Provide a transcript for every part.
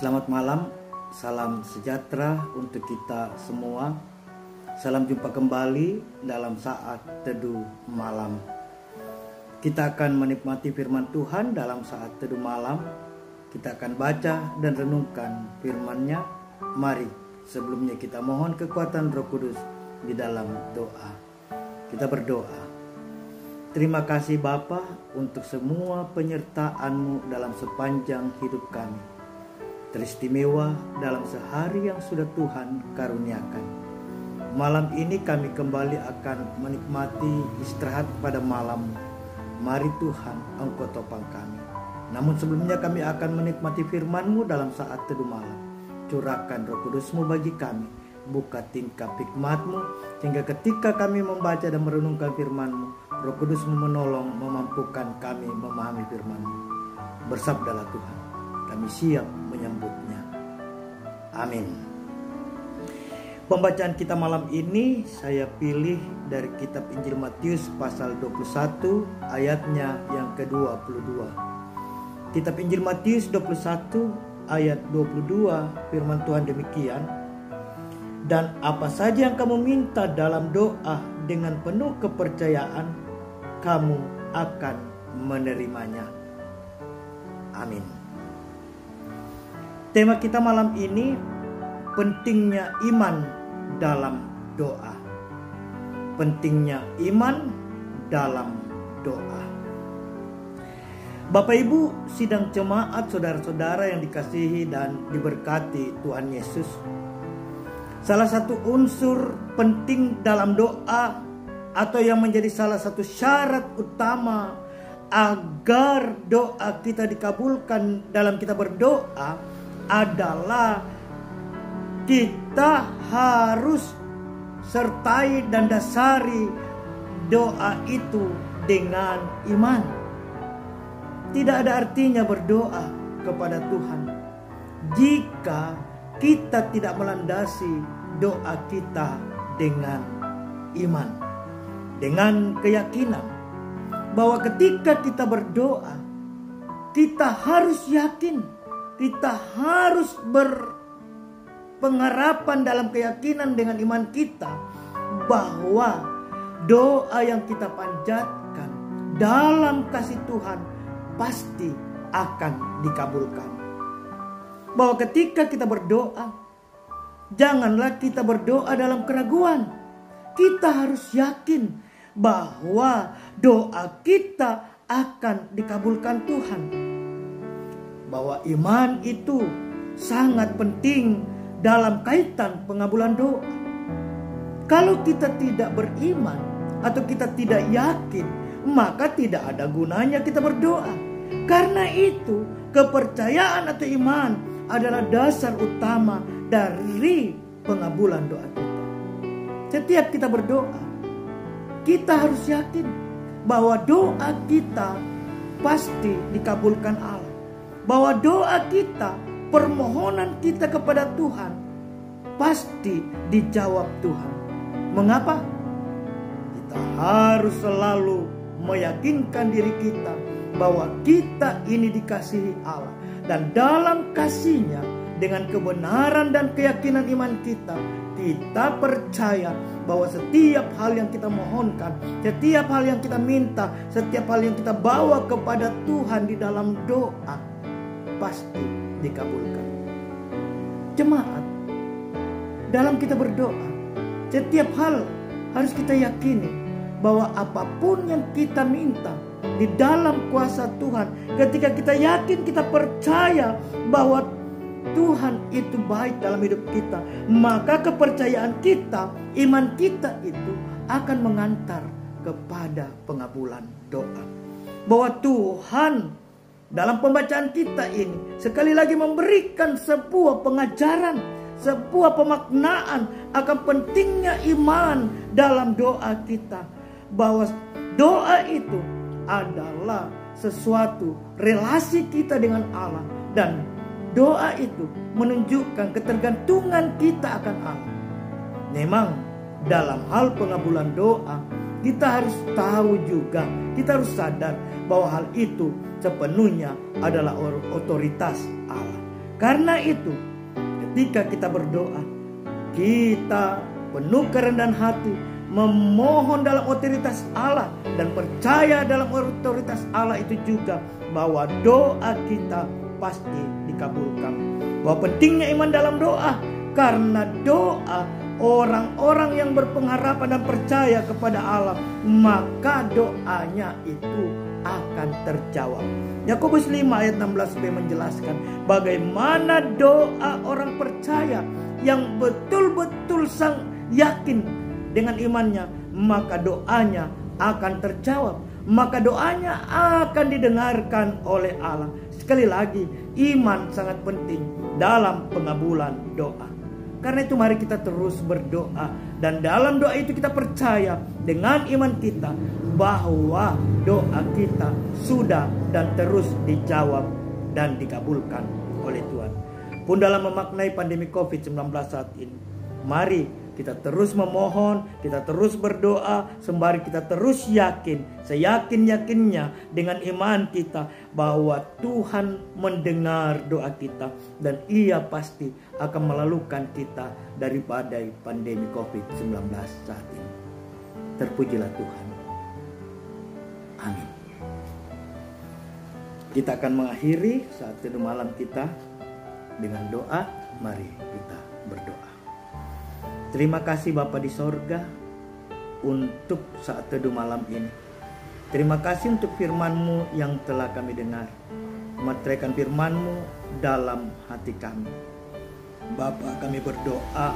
Selamat malam, salam sejahtera untuk kita semua. Salam jumpa kembali dalam saat teduh malam. Kita akan menikmati firman Tuhan dalam saat teduh malam. Kita akan baca dan renungkan firman-Nya. Mari sebelumnya kita mohon kekuatan Roh Kudus di dalam doa. Kita berdoa. Terima kasih Bapa untuk semua penyertaan-Mu dalam sepanjang hidup kami. Teristimewa dalam sehari yang sudah Tuhan karuniakan. Malam ini kami kembali akan menikmati istirahat pada malam. Mari Tuhan, Engkau topang kami. Namun sebelumnya kami akan menikmati firman-Mu dalam saat teduh malam. Curahkan Roh Kudus-Mu bagi kami. Buka tingkap hikmat-Mu, sehingga ketika kami membaca dan merenungkan firman-Mu, Roh Kudus-Mu menolong, memampukan kami memahami firman-Mu. Bersabdalah Tuhan, kami siap menyambutnya. Amin. Pembacaan kita malam ini saya pilih dari kitab Injil Matius pasal 21 ayatnya yang ke-22. Kitab Injil Matius 21 ayat 22, firman Tuhan demikian. Dan apa saja yang kamu minta dalam doa dengan penuh kepercayaan, kamu akan menerimanya. Amin. Tema kita malam ini, pentingnya iman dalam doa. Pentingnya iman dalam doa. Bapak Ibu sidang jemaat, saudara-saudara yang dikasihi dan diberkati Tuhan Yesus. Salah satu unsur penting dalam doa, atau yang menjadi salah satu syarat utama agar doa kita dikabulkan dalam kita berdoa, adalah kita harus sertai dan dasari doa itu dengan iman. Tidak ada artinya berdoa kepada Tuhan jika kita tidak melandasi doa kita dengan iman, dengan keyakinan bahwa ketika kita berdoa, kita harus yakin, kita harus berpengharapan dalam keyakinan dengan iman kita bahwa doa yang kita panjatkan dalam kasih Tuhan pasti akan dikabulkan. Bahwa ketika kita berdoa, janganlah kita berdoa dalam keraguan. Kita harus yakin bahwa doa kita akan dikabulkan Tuhan. Bahwa iman itu sangat penting dalam kaitan pengabulan doa. Kalau kita tidak beriman atau kita tidak yakin, maka tidak ada gunanya kita berdoa. Karena itu, kepercayaan atau iman adalah dasar utama dari pengabulan doa kita. Setiap kita berdoa, kita harus yakin bahwa doa kita pasti dikabulkan Allah. Bahwa doa kita, permohonan kita kepada Tuhan pasti dijawab Tuhan. Mengapa? Kita harus selalu meyakinkan diri kita bahwa kita ini dikasihi Allah. Dan dalam kasih-Nya, dengan kebenaran dan keyakinan iman kita, kita percaya bahwa setiap hal yang kita mohonkan, setiap hal yang kita minta, setiap hal yang kita bawa kepada Tuhan di dalam doa, pasti dikabulkan. Jemaat, dalam kita berdoa, setiap hal harus kita yakini bahwa apapun yang kita minta di dalam kuasa Tuhan, ketika kita yakin, kita percaya bahwa Tuhan itu baik dalam hidup kita, maka kepercayaan kita, iman kita itu akan mengantar kepada pengabulan doa. Bahwa Tuhan dalam pembacaan kita ini sekali lagi memberikan sebuah pengajaran, sebuah pemaknaan akan pentingnya iman dalam doa kita. Bahwa doa itu adalah sesuatu relasi kita dengan Allah, dan doa itu menunjukkan ketergantungan kita akan Allah. Memang dalam hal pengabulan doa, kita harus tahu juga, kita harus sadar bahwa hal itu sepenuhnya adalah otoritas Allah. Karena itu, ketika kita berdoa, kita penuh kerendahan hati, memohon dalam otoritas Allah dan percaya dalam otoritas Allah itu juga bahwa doa kita pasti dikabulkan. Bahwa pentingnya iman dalam doa, karena doa orang-orang yang berpengharapan dan percaya kepada Allah, maka doanya itu akan terjawab. Yakobus 5 ayat 16b menjelaskan bagaimana doa orang percaya yang betul-betul yakin dengan imannya, maka doanya akan terjawab, maka doanya akan didengarkan oleh Allah. Sekali lagi, iman sangat penting dalam pengabulan doa. Karena itu mari kita terus berdoa, dan dalam doa itu kita percaya dengan iman kita bahwa doa kita sudah dan terus dijawab dan dikabulkan oleh Tuhan. Pun dalam memaknai pandemi COVID-19 saat ini, mari kita terus memohon, kita terus berdoa, sembari kita terus yakin, seyakin-yakinnya dengan iman kita bahwa Tuhan mendengar doa kita dan Ia pasti akan melalukan kita daripada pandemi COVID-19 saat ini. Terpujilah Tuhan. Amin. Kita akan mengakhiri saat teduh malam kita dengan doa. Mari kita berdoa. Terima kasih Bapa di sorga untuk saat teduh malam ini. Terima kasih untuk firman-Mu yang telah kami dengar. Meteraikan firman-Mu dalam hati kami. Bapa, kami berdoa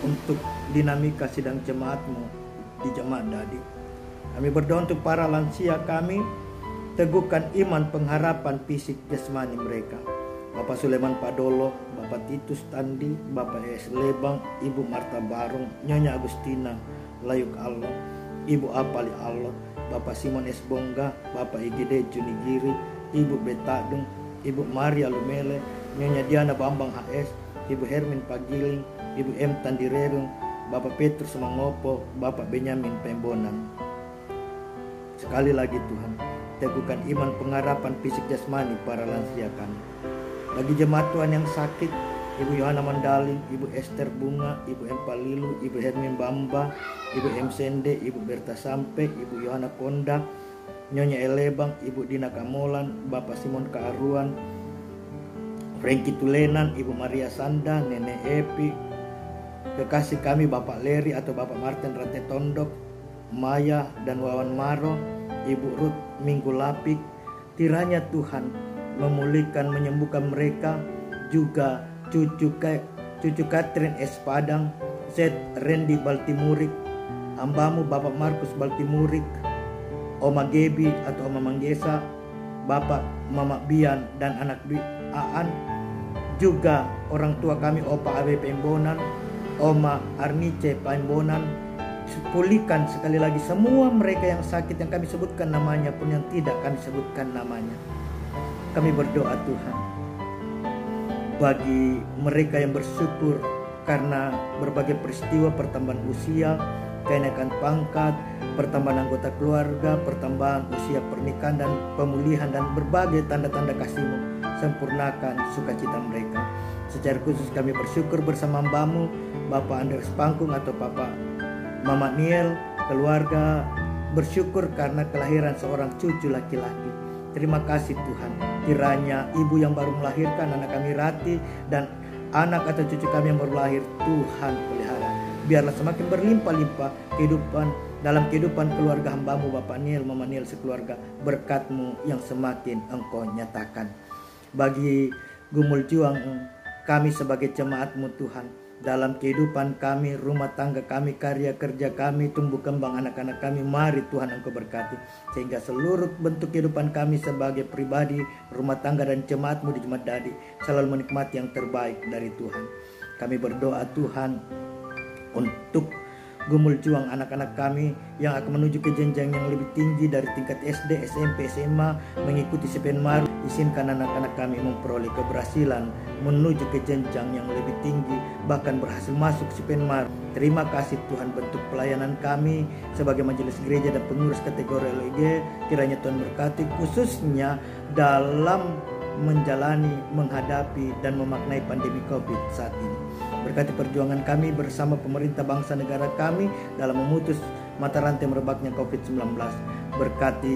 untuk dinamika sidang jemaat-Mu di Jemaat Dadi. Kami berdoa untuk para lansia kami, teguhkan iman pengharapan fisik jasmani mereka. Bapak Sulaiman Padolo, Bapak Titus Tandi, Bapak Es Lebang, Ibu Marta Barung, Nyonya Agustina Layuk Allah, Ibu Apali Allah, Bapak Simon S. Bongga, Bapak Igede Junigiri, Ibu Betadung, Ibu Maria Lumele, Nyonya Diana Bambang HS, Ibu Hermin Pagiling, Ibu M. Tandirerung, Bapak Petrus Mangopo, Bapak Benyamin Pembonan. Sekali lagi Tuhan, teguhkan iman pengharapan fisik jasmani para lansia kami. Bagi jemaat Tuhan yang sakit, Ibu Yohana Mandaling, Ibu Esther Bunga, Ibu M. Palilu, Ibu Hermin Bamba, Ibu M. Sende, Ibu Berta Sampe, Ibu Yohana Konda, Nyonya Elebang, Ibu Dina Kamolan, Bapak Simon Kaaruan, Franky Tulenan, Ibu Maria Sanda, Nenek Epi, kekasih kami Bapak Leri atau Bapak Martin Rante Tondok, Maya dan Wawan Maro, Ibu Ruth Minggu Lapik. Kiranya Tuhan memulihkan, menyembuhkan mereka, juga cucu Catherine S. Padang, Zed Randy Baltimurik, hambamu Bapak Markus Baltimurik, Oma Gebi atau Oma Manggesa, Bapak Mama Bian dan anak Aan, juga orang tua kami Opa Abe Pembonan, Oma Arnice Pembonan. Pulihkan sekali lagi semua mereka yang sakit yang kami sebutkan namanya pun yang tidak kami sebutkan namanya. Kami berdoa Tuhan bagi mereka yang bersyukur karena berbagai peristiwa pertambahan usia, kenaikan pangkat, pertambahan anggota keluarga, pertambahan usia pernikahan dan pemulihan dan berbagai tanda-tanda kasih-Mu. Sempurnakan sukacita mereka. Secara khusus kami bersyukur bersama hambamu Bapak Andreas Pangkung atau Bapak Mama Niel, keluarga bersyukur karena kelahiran seorang cucu laki-laki. Terima kasih Tuhan. Kiranya ibu yang baru melahirkan anak kami Rati dan anak atau cucu kami yang baru lahir, Tuhan pelihara. Biarlah semakin berlimpah-limpah dalam kehidupan keluarga hambamu Bapak Niel, Mama Niel sekeluarga. Berkat-Mu yang semakin Engkau nyatakan. Bagi gumul juang kami sebagai jemaat-Mu Tuhan, dalam kehidupan kami, rumah tangga kami, karya kerja kami, tumbuh kembang anak-anak kami, mari Tuhan Engkau berkati. Sehingga seluruh bentuk kehidupan kami sebagai pribadi, rumah tangga dan jemaat-Mu di Jemaat Dadi selalu menikmati yang terbaik dari Tuhan. Kami berdoa Tuhan untuk gumul juang anak-anak kami yang akan menuju ke jenjang yang lebih tinggi dari tingkat SD, SMP, SMA, mengikuti CPNMARU. Izinkan anak-anak kami memperoleh keberhasilan menuju ke jenjang yang lebih tinggi, bahkan berhasil masuk CPNMARU. Terima kasih Tuhan bentuk pelayanan kami sebagai majelis gereja dan pengurus kategori LEG. Kiranya Tuhan berkati khususnya dalam menghadapi dan memaknai pandemi COVID saat ini. Berkati perjuangan kami bersama pemerintah bangsa negara kami dalam memutus mata rantai merebaknya COVID-19. Berkati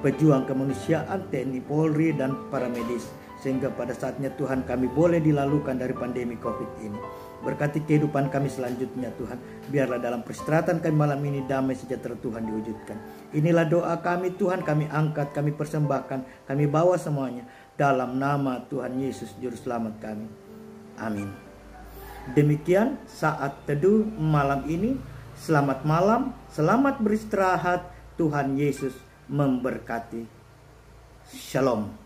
pejuang kemanusiaan, TNI, Polri, dan para medis, sehingga pada saatnya Tuhan kami boleh dilalukan dari pandemi COVID ini. Berkati kehidupan kami selanjutnya Tuhan. Biarlah dalam peristirahatan kami malam ini damai sejahtera Tuhan diwujudkan. Inilah doa kami Tuhan, kami angkat, kami persembahkan, kami bawa semuanya dalam nama Tuhan Yesus Juru Selamat kami. Amin. Demikian saat teduh malam ini. Selamat malam, selamat beristirahat. Tuhan Yesus memberkati. Shalom.